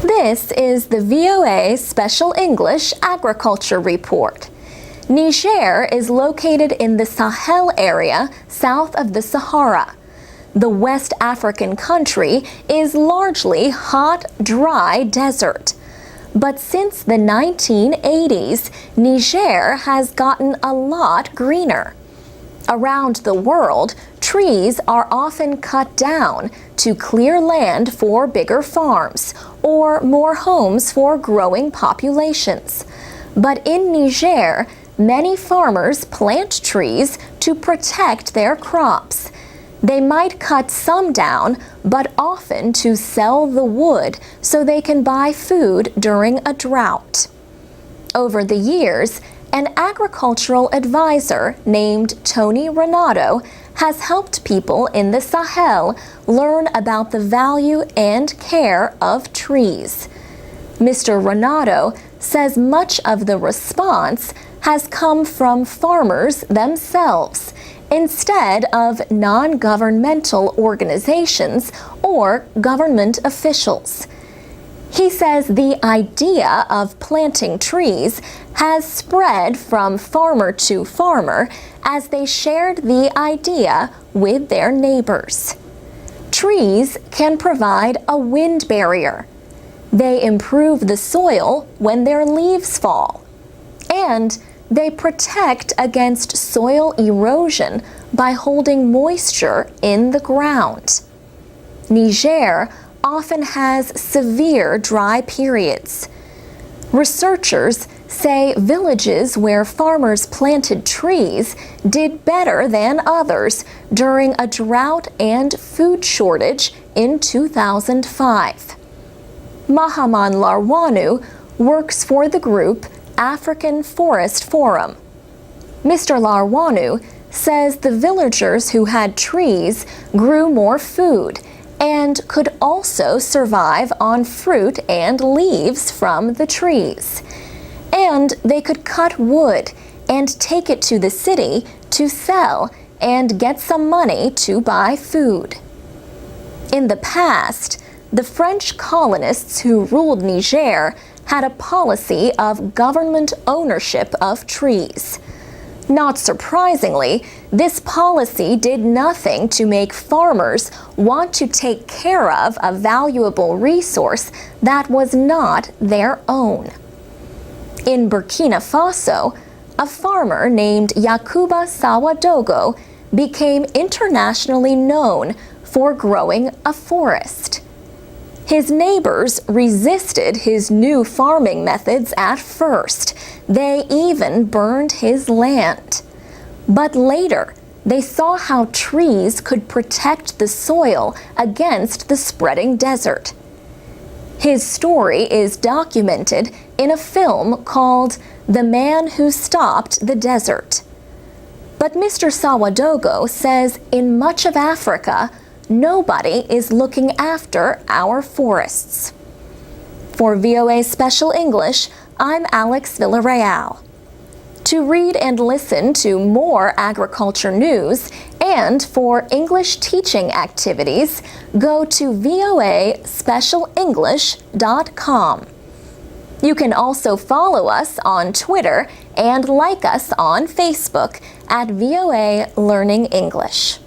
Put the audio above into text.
This is the VOA Special English Agriculture Report. Niger is located in the Sahel area south of the Sahara. The West African country is largely hot, dry desert. But since the 1980s, Niger has gotten a lot greener. Around the world, trees are often cut down to clear land for bigger farms or more homes for growing populations. But in Niger, many farmers plant trees to protect their crops. They might cut some down, but often to sell the wood so they can buy food during a drought. Over the years, an agricultural advisor named Tony Renato has helped people in the Sahel learn about the value and care of trees. Mr. Renato says much of the response has come from farmers themselves instead of non-governmental organizations or government officials. He says the idea of planting trees has spread from farmer to farmer as they shared the idea with their neighbors. Trees can provide a wind barrier. They improve the soil when their leaves fall. And they protect against soil erosion by holding moisture in the ground. Niger often has severe dry periods. Researchers say villages where farmers planted trees did better than others during a drought and food shortage in 2005. Mahaman Larwanu works for the group African Forest Forum. Mr. Larwanu says the villagers who had trees grew more food and could also survive on fruit and leaves from the trees. And they could cut wood and take it to the city to sell and get some money to buy food. In the past, the French colonists who ruled Niger had a policy of government ownership of trees. Not surprisingly, this policy did nothing to make farmers want to take care of a valuable resource that was not their own. In Burkina Faso, a farmer named Yakuba Sawadogo became internationally known for growing a forest. His neighbors resisted his new farming methods at first. They even burned his land. But later, they saw how trees could protect the soil against the spreading desert. His story is documented in a film called The Man Who Stopped the Desert. But Mr. Sawadogo says in much of Africa, nobody is looking after our forests. For VOA Special English, I'm Alex Villarreal. To read and listen to more agriculture news and for English teaching activities, go to voaspecialenglish.com. You can also follow us on Twitter and like us on Facebook at VOA Learning English.